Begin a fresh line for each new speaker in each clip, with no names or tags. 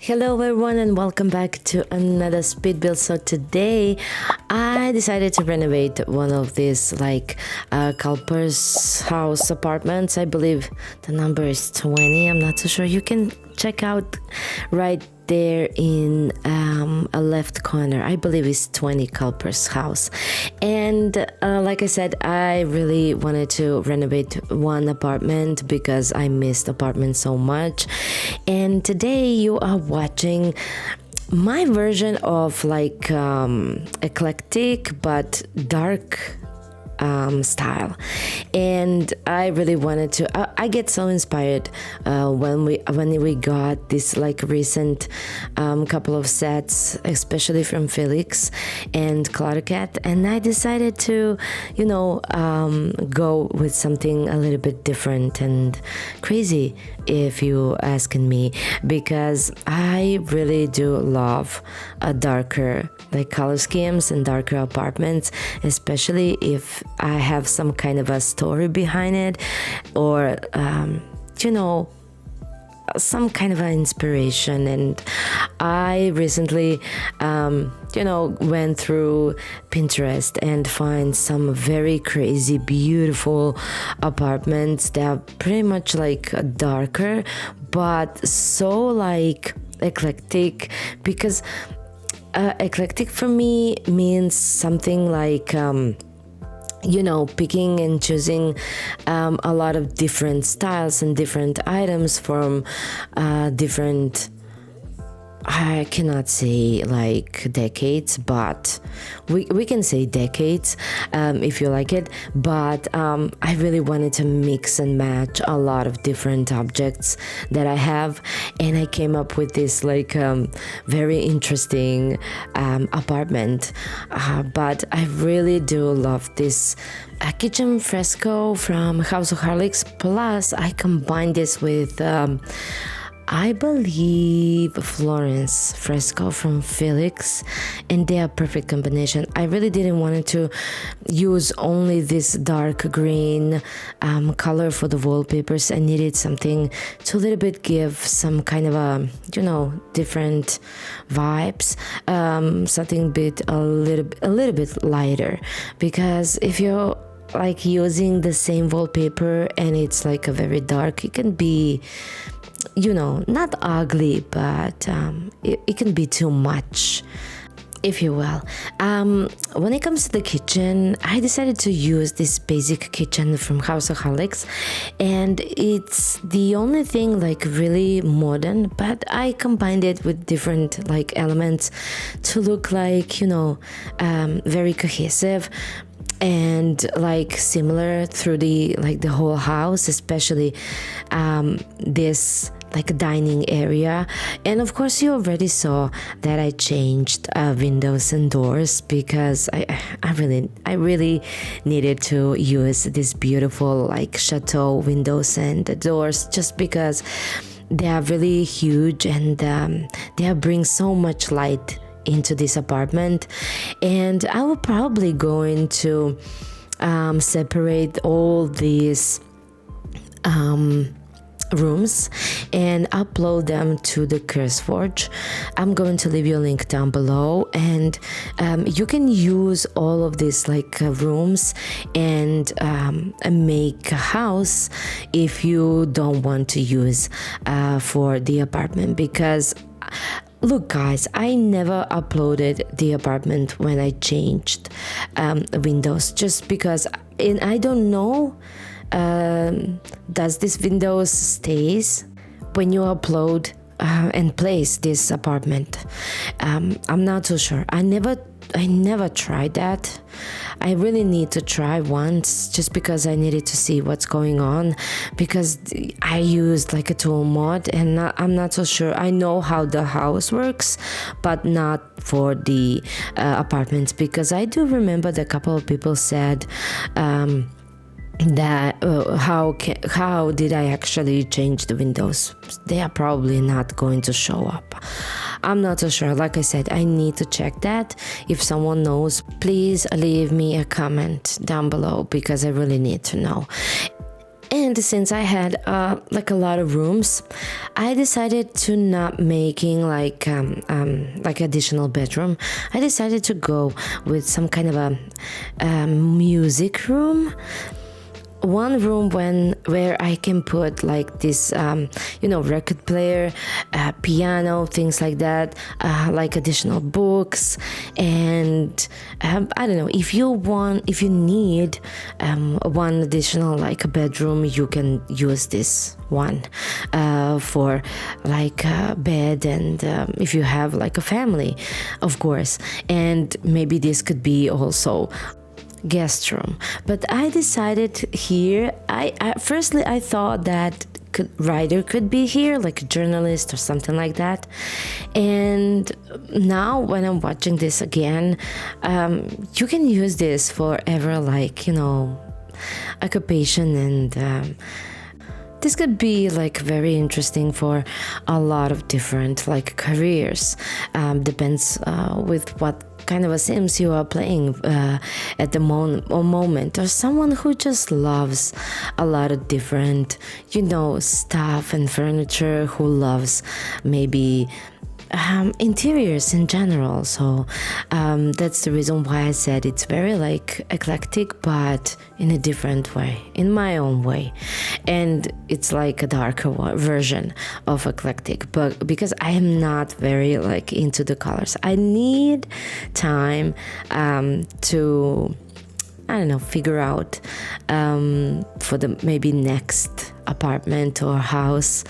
Hello everyone and welcome back to another speed build. So today I decided to renovate one of these Culper's house apartments. I believe the number is 20. I'm not so sure. You can check out right there in a left corner. I believe it's 20 Culper's house. And like I said, I really wanted to renovate one apartment because I missed apartments so much. And today you are watching my version of eclectic but dark style, and I really wanted to I get so inspired when we got this recent couple of sets, especially from Felix and Clarket, and I decided to go with something a little bit different and crazy, if you asking me, because I really do love a darker color schemes and darker apartments, especially if I have some kind of a story behind it, or some kind of an inspiration. And I recently went through Pinterest and find some very crazy beautiful apartments that are pretty much darker but so eclectic, because eclectic for me means something picking and choosing a lot of different styles and different items from different, I cannot say decades, but we can say decades if you like it. But I really wanted to mix and match a lot of different objects that I have, and I came up with this very interesting apartment. But I really do love this kitchen fresco from House of Harlex. Plus I combined this with I believe Florence fresco from Felix, and they are perfect combination. I really didn't want to use only this dark green color for the wallpapers. I needed something to a little bit give some kind of a different vibes, something a little bit lighter, because if you're using the same wallpaper and it's a very dark, it can be not ugly, but it can be too much, if you will. When it comes to the kitchen, I decided to use this basic kitchen from House of Harlex, and it's the only thing really modern, but I combined it with different elements to look very cohesive and similar through the whole house, especially this dining area. And of course you already saw that I changed windows and doors, because I really needed to use this beautiful chateau windows and doors, just because they are really huge and they bring so much light into this apartment. And I will probably going to separate all these rooms and upload them to the CurseForge. I'm going to leave you a link down below, and you can use all of these rooms and make a house if you don't want to use for the apartment. Because look guys, I never uploaded the apartment when I changed windows, just because, and I don't know, does this windows stays when you upload and place this apartment? I'm not so sure. I never tried that. I really need to try once, just because I needed to see what's going on, because I used a tool mod, and I'm not so sure. I know how the house works, but not for the apartments, because I do remember that a couple of people said that how did I actually change the windows? They are probably not going to show up. I'm not so sure. Like I said, I need to check that. If someone knows, please leave me a comment down below, because I really need to know. And since I had like a lot of rooms, I decided to not making like additional bedroom. I decided to go with some kind of a music room. One room where I can put like this record player, piano, things like that, like additional books. And I don't know, if you need one additional like a bedroom, you can use this one for like a bed, and if you have like a family, of course. And maybe this could be also guest room. But I decided here, I firstly I thought that writer could be here, like a journalist or something like that. And now when I'm watching this again, you can use this for ever, like, occupation. And this could be like very interesting for a lot of different like careers. Depends with what kind of a Sims you are playing at the moment, or someone who just loves a lot of different stuff and furniture, who loves maybe interiors in general. So that's the reason why I said it's very like eclectic, but in a different way, in my own way. And it's like a darker version of eclectic, but because I am not very like into the colors, I need time to, I don't know, figure out for the maybe next apartment or house.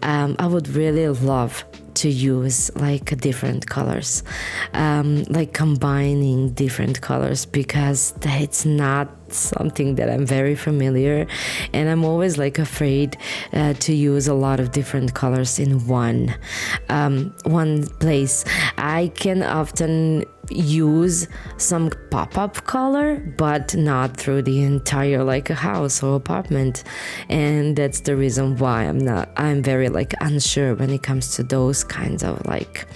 I would really love to use like different colors, like combining different colors, because it's not something that I'm very familiar, and I'm always like afraid to use a lot of different colors in one place. I can often use some pop-up color, but not through the entire like a house or apartment. And that's the reason why I'm very like unsure when it comes to those kinds of like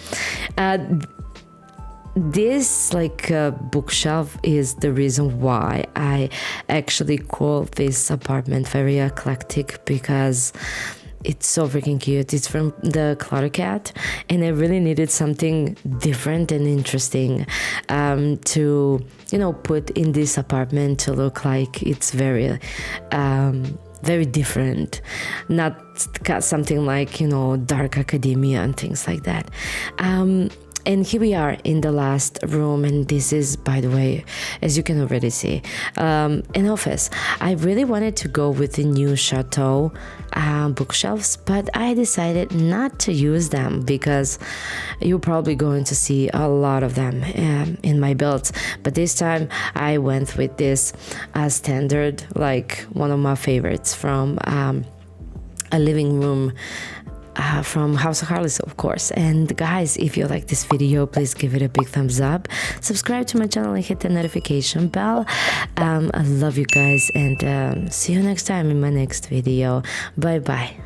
this like bookshelf is the reason why I actually call this apartment very eclectic, because it's so freaking cute. It's from the Clutter Cat, and I really needed something different and interesting to put in this apartment to look like it's very very different, not something like dark academia and things like that. And here we are in the last room, and this is, by the way, as you can already see, an office. I really wanted to go with the new Chateau bookshelves, but I decided not to use them because you're probably going to see a lot of them in my builds. But this time I went with this standard, like one of my favorites from a living room from House of Harley, of course. And guys, if you like this video, please give it a big thumbs up, subscribe to my channel and hit the notification bell. I love you guys, and see you next time in my next video. Bye bye.